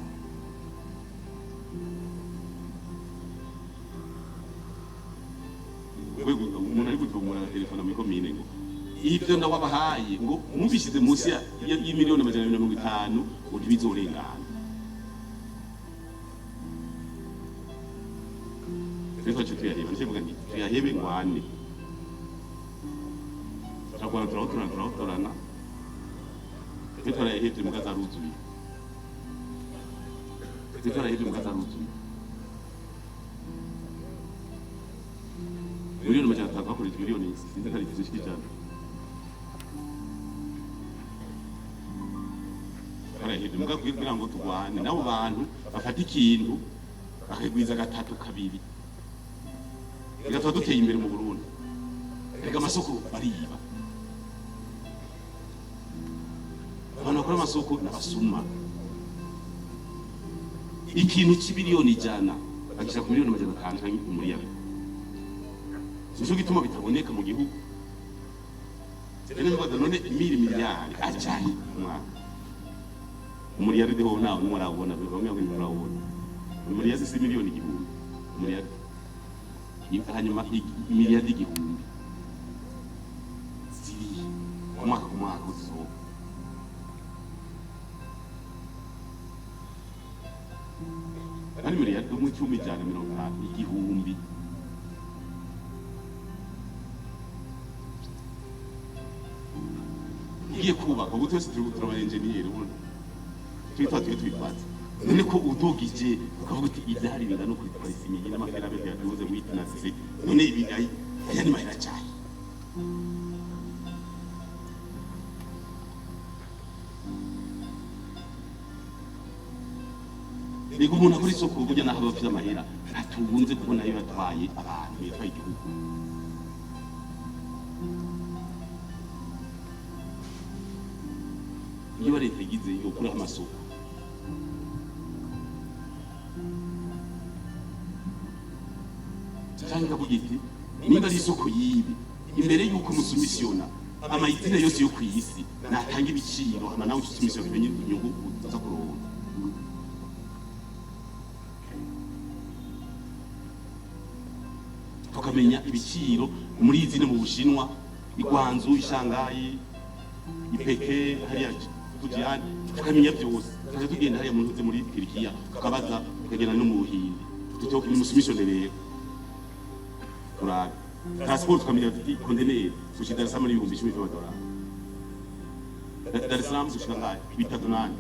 umuntu ari gutumura telefone muri komine ngo ibyo ndawabahaye ngo mubishize munsi y'imiliyoni 150 ngo ntibizorengana rero cyo tuyareba ntivuga nti tuyahebe ngwane turagwana turahebye mugaza ruzuye miliyoni 300 bakoresha miliyoni sinzi ntari kizishikijana barahebye muga kugira ngo tugwane nabo bantu bafata ikintu bakagwiza gatatu kabiri bigatuma duteye imbere mu Burundi rega amasoko bariba abantu bakora amasoko n'abasuma ikintu cy'ibiriyoni ijana bagisha ku miliyoni 500 muri yawe nico gituma bitaboneka mu gihugu none miliyari ajaye umwaka umuriyari de ho nawe murabona bamwe ngo murabona umuriyari si miliyoni igihumbi umuriyari hanyuma miliyari igihumbi ziri umwaka ku mwaka uzisohoka ari miliyari mu 1050 igihumbi ugiye kubaka ubu twese turi gutura abayenjeniyeri ubona twitwatse none ko udogije ukavuga uti ibyari bingana kuri twarisinye n'amahera abe yaduze witness none ibigayi aya ni mahera cyane Ego umuntu akora isoko burya naho bafite amahera atunze kubona yo yatwaye abantu yatwaye igihugu iyo leta igize yo kuri amasoko cyangwa bugiti niba ari isoko yibi imbere yuko musumisiona amayitine yose yo kwisi natanga ibiciro hama nawe usumisiona bimenye inyungu uza kuronka tukamenya ibiciro muri izine mu Bushinwa igwanzu ishangayi ipeke hariya tujyane tukamenya byose tuje tugenda hariya mu ntuze muri Turikiya tukabaza tukagenda no mu Buhindi tutoka ni musumisione rero turaga transport tukamenya tuti container gushika Dar es Salaam n'ibihumbi 10 by'amadolari Dar es Salaam gushika ngahe bitatu nane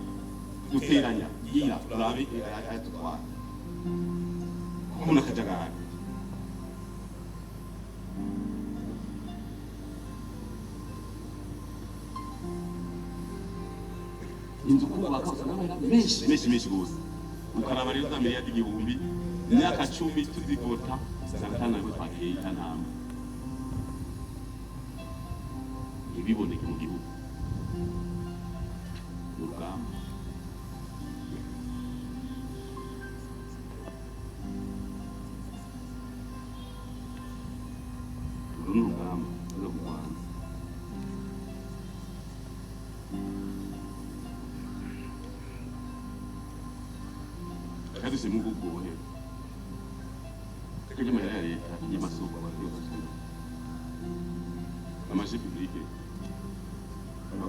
duteranya yira turabe ayatutwara kuna kajagari inzu kubaka usanga menshi gose ukaraba rero za miliyari igihumbi imyaka 10 tuzigota sanatana ko twagiye inama ibiboneke mu gihugu urugamba urugamba rwo Rwanda kadise mu gugohe kajya mahera ya leta y'amasoko abayobozi amaje publique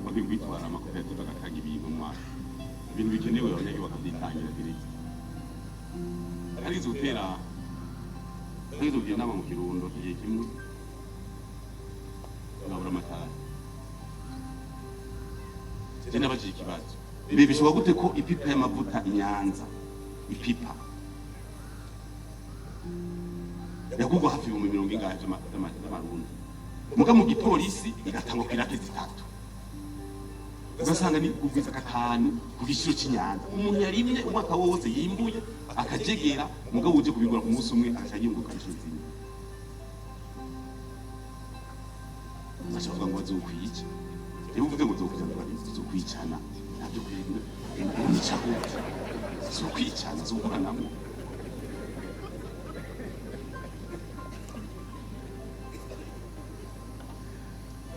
bakwiye kwitwara amakoperative agatanga ibintu ibintu bikenewe abanyagihugu bakabyitangira direct arizo gutera arizo inama mu Kirundo igihe kimwe babura amatara tena baje ikibazo bishobora gute ko ipipa y'amavuta inyanza ipipa yakugwa hafi mu 70 y'amarundi muga mu gipolisi igatangwa kwirate zitatu ugasanga ni kugwiza akantu ku giciro cy'inyanza umuntu yarimye umwaka wose yimbuye akajegera mugabo uje kubigura ku munsi umwe akayimbuka inshuro zimwe ashobora ngo bazokwica rero uvuge ngo zokwicana ntabyo kwirinde nicaho zokwicana zokuranamo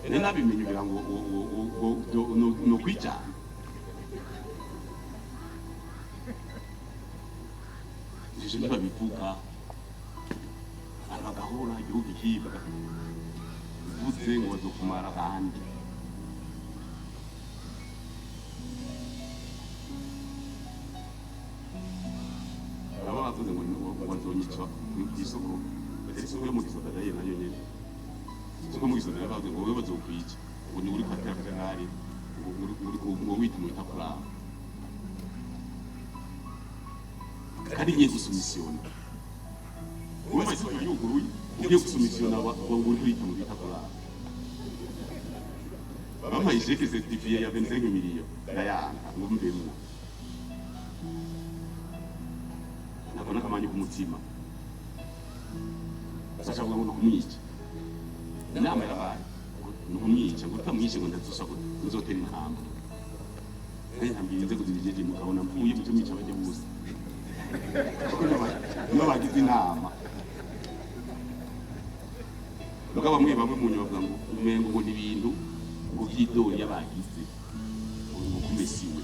rero nabimenye kugira ngo no kwicana ivyo ntibabivuga abagahora igihugu kibwa uvuze ngo bazokumara abandi aba bavuze ngo bazonyica kw'isoko isoko yo mu Gisoda nayo nyene isoko mu Gisoda bavuze ngo wewe bazokwica ngo ni uri kwatera akagari ngo wita mu itakuraba kandi ngiye gusumisiona wowe basiko yuguruye ugiye gusumisiona ngo uri kwita mu itakuraba bampaye chèque certifié ya 25 millions ndayanga ngo mbemwe nabona kamanyi kumutima bashavuga ngo kumwica inama yabaye nukumwica ngo utamwice ngo ndazusha ngo nzotera intambwe kandi ntambwiye inzego zibijeje mukabona mvuye mu cyo abaje bose no bagize inama mugabo bamwe mu nyuma bavuga ngo umengo ngo n'ibintu ngo byidori yabagize ngo kumesiwe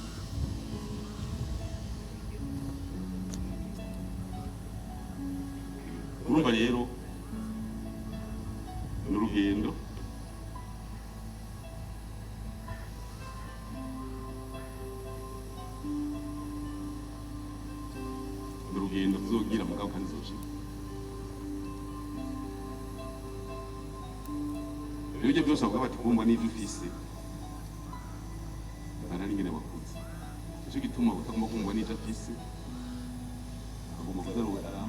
urumva rero n'urugendo tuzogira mugabo kandi zoshika ibyo byose bavuga bati kumva n'ibyo ufise barari ngene bakuze icyo gituma utagomba kumva n'ibyo afise agomba kuzarubara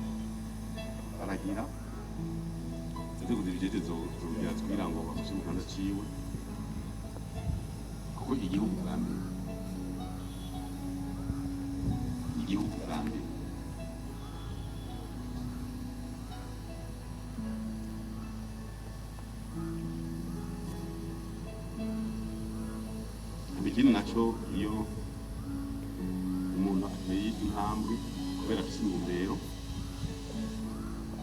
aragira inzego zibijeje zogira kugira ngo bafashe mu Rwanda ciwe kuko igihugu bwa mbere ikindi naco iyo umuntu ateye intambwe kubera afise intumbero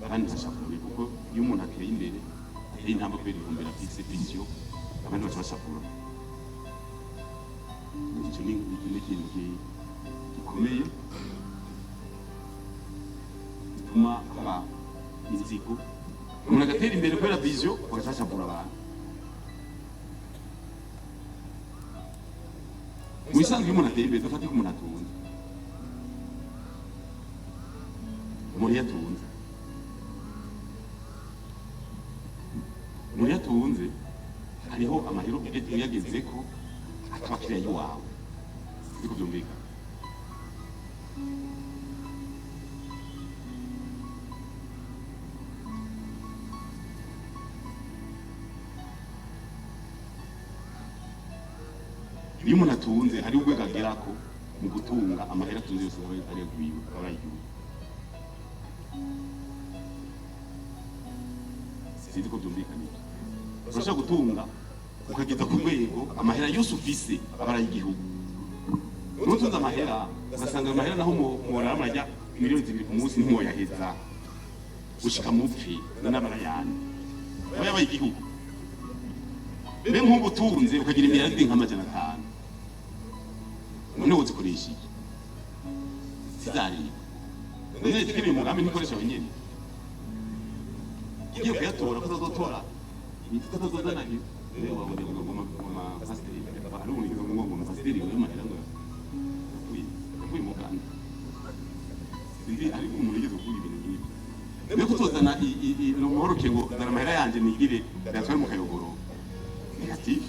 kandi ashakura kuko iyo umuntu ateye imbere ateye intambwe kubera intumbero afise vision abandi baca bashakura icyo ni ikintu gikomeye gituma haba inzigo umuntu agatera imbere kubera vision bagaca bashakura abantu wisanzwe umuntu ateye imbere dufate ko umuntu atunze umuntu yatunze hariho amahero uyageze ko akaba akiriya y'iwawe siko byumvikana iyo umuntu atunze hari urwego agerako mu gutunga amahera atunze yose aba ari agwiwe aba ayigiwe sinzi ko byumvikanije urashobora gutunga ukageza ku rwego amahera yose ufise aba ari ay'igihugu nutunze amahera ugasanga amahera naho muhora murajya miliyoni 2 ku munsi ntimwoyaheza gushika mupfi n'abana yandi aba yabaye igihugu mbe nk'ubu utunze ukagira imiliyaridi nk'amajana 5 none uzikoresha iki sizari none tikiri mugambi nikoresha wenyene igiye kuyatora kuzotora itazozana ni rero wabonye ngoma pasiteri ari umuntu ngo pasiteri yo mahera ngo kuyi muganda ndi ari umuntu yigeze kuvuga ibintu nk'ibi rero kutozana no muhoroke ngo dara mahera yanje nigire yatwaye mu kayogoro negative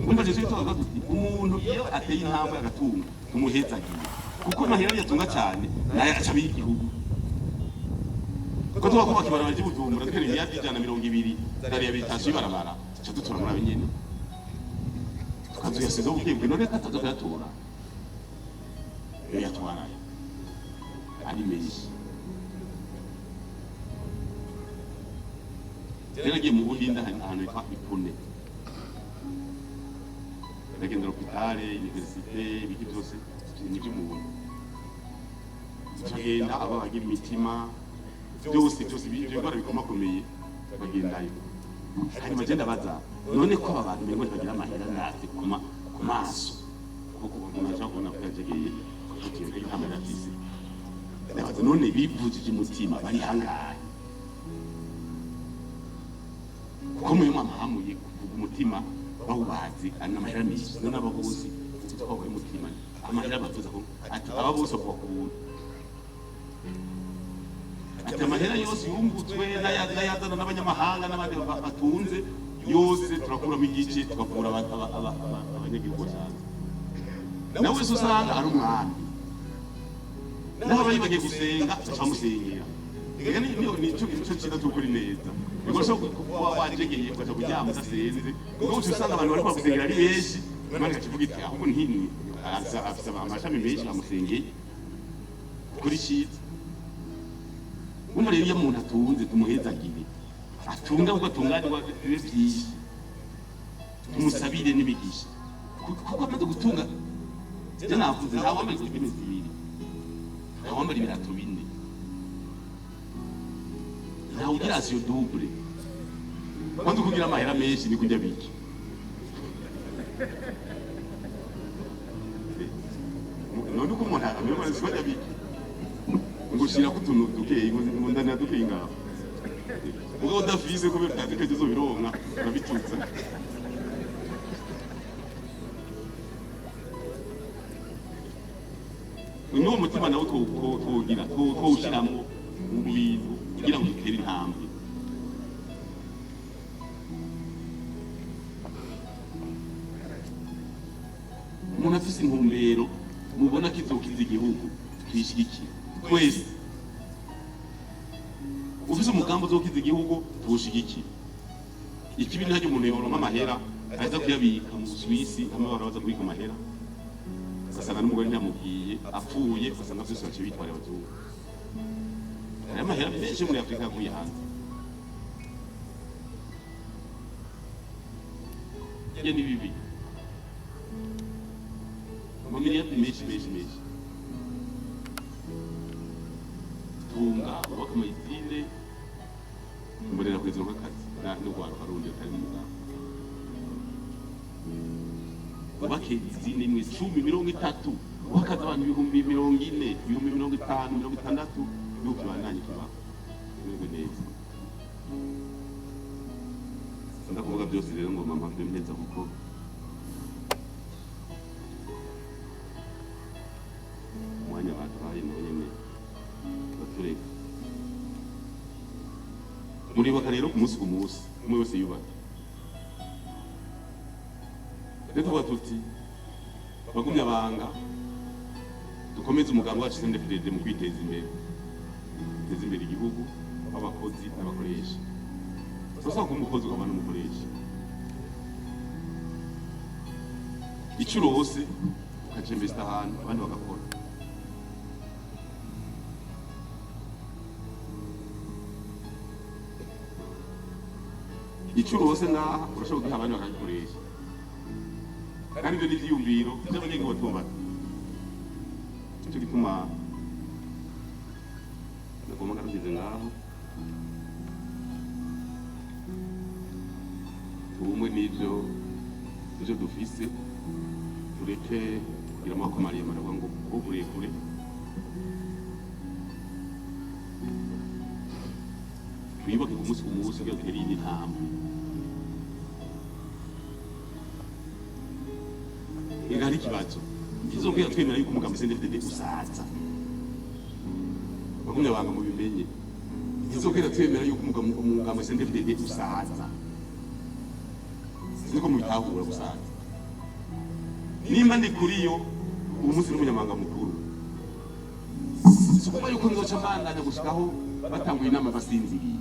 umva je twitoza duti umuntu iyo ateye intambwe agatunga tumuhezagiye kuko mahera yatunga cyane naye aca bigihugu ko twakubaka ibarabara ry'Ubujumbura dukere imyaka 120 dari ya bitasiyo ibarabara cyo dutura muri abenyene akazuyasizeho ubwibwe none ko ataza kuyatora iyo yatwaraye ari menshi rero agiye mu Buhinde ahantu hitwa Ipune ndagenda l'hôpital université ibiki byose ni by'umuntu tugenda aba bagira imitima byose ibigora bikomakomeye bagendayo hanyuma agenda baza none ko aba bantu bengo bagira amahera natwe ku maso kuko umuntu ashaka kubona ko yajegeye ikintu cy'intamara afise ndabaza none bivujije umutima bari hangaye kuko mu mama hamuye kuvuga umutima bawubazi ana amahera menshi none ababuzi twawe umutima amahera bavuza ko ati aba bose bakubona ati amahera yose yungutswe n'ayazana n'abanyamahanga n'abandi batunze yose turakuramo igice tugakura abanyagihugu cyane nawe wese usanga ari umwami naho bari bagiye gusenga tucamusengera nicyo cyiza cy'ukuri neza bigosha kuba wajegeye ukaja kuryama udasenze kuko usanga abantu bari bagusengera ari benshi Imana ikakivuga iti ahubwo ntini afise amashami menshi bamusengeye kuri cyiza umva rero iyo umuntu atunze tumuhezagire atunga kuko atunganirwa bibe byinshi tumusabire n'imigisha kuko amaze gutunga je navuze nta wambaye ibintu zibiri nta wambaye ibirato bine nta ugira asiyo double kwanza kugira amahera menshi ni kujya biki none uko umuntu akamenya ko kujya biki ngushira kutuntu dukeye ngo ndana dukeye ngaho ubwo udafise ko bitazi ko zo bironka babitutsa uno mutima nawo twogira twushiramo mu bintu kugira ngo dutere intambwe umuntu afise intumbero mubona kizokiza igihugu twishigikira twese ufise umugambi uzokiza igihugu tuwushigikira ikibi ntajya umuntu yoronka amahera aza kuyabika mu Suisse hamwe barabaza kubika amahera ugasanga n'umugore ntiyamubwiye apfuye ugasanga byose baciye bitwara abazungu aya mahera menshi muri Afurika yavuye hanze ye ni bibi amamiliyari menshi tunga ubaka amayizine mbonera kweza nk'akazi n'urwaruka rundi atari muganga ubake izine imwe 10, 30 wakaza abantu 40, 40, 50, 60 nuko bananye kuba nubwo neza ndakuvuga byose rero ngo mama neza kuko mwanya batwaye no nyene batureka muribuka rero ku munsi umwe wese yubaka rero tuba tuti bagumye abanga dukomeze umugambi wacu CNDD-FDD mu kwiteza imbere guteza imbere igihugu abakozi n'abakoresha sasa ko umukozi ukaba n'umukoresha icuro hose ukacembesta ahantu abandi bagakora icuro hose ngaha urashobora guha abandi bakagikoresha kandi ibyo ni ibyiyumviro by'abanyagihugu batumva nicyo gituma nagomba ngarugeze ngaho ubumwe n'ibyo dufise tureke kugira amaboko maremare avuga ngo kuko burekure twiyubake ku munsi ku munsi kugira dutere iyindi ntambwe ega hari ikibazo kizongera twemera yuko umugambi CNDD-FDD usaza bagumye abanga mu bimenye kizongera twemera yuko umugambi CNDD-FDD usaza niko mubitahura gusaza nimba ndi kuri yo uwo munsi n'umunyamabanga mukuru sikuba yuko nzoca mbandanya gushikaho batanguye inama basinziriye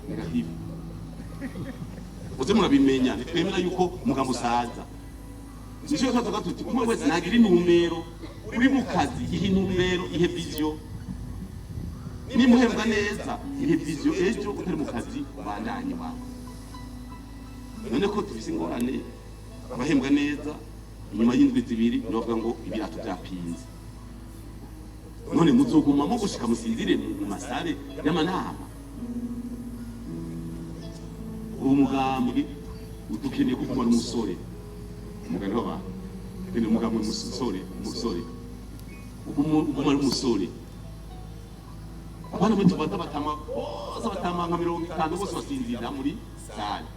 negative. Uze murabimenya twemera yuko umugambo usaza nicyo tuvuga tuti umwe wese nagira intumbero uri mu kazi ihe intumbero ihe vision nimuhembwa neza ihe vision ejo utari mu kazi bandanye bawe none ko tufise ingorane abahembwa neza inyuma y'indwi zibiri novuga ngo ibirato byapinze none muzoguma mu gushika musinzire mu masare y'amanama umugambwe udukeneye kukumara umusore umugani w'abantu ni umugambwe umusore ukumara umusore abana benshi batama bose batama nka 50 bose basinzira muri sale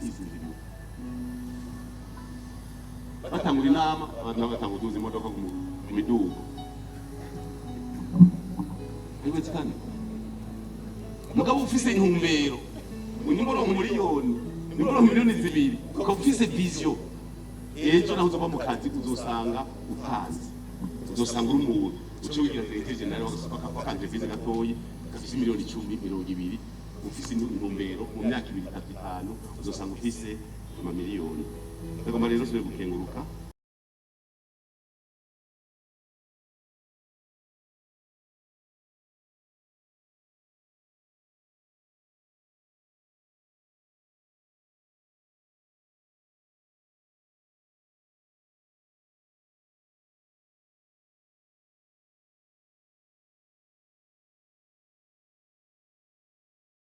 isinzira batangura inama abantu batanga uduzi imodoka mu midugo niwe cyane mugabo ufise intumbero unimboro miliyoni zibiri ukaba ufise vision ejo naho uzoba mu kazi uzosanga utazi uzosanga uri umuntu uce wigira directeur general wakanje vize gatoyi gafise miliyoni 10 20 ufise intumbero mu myaka 2 3 5 uzosanga ufise amamiliyoni. Ndagomba rero sube gukenguruka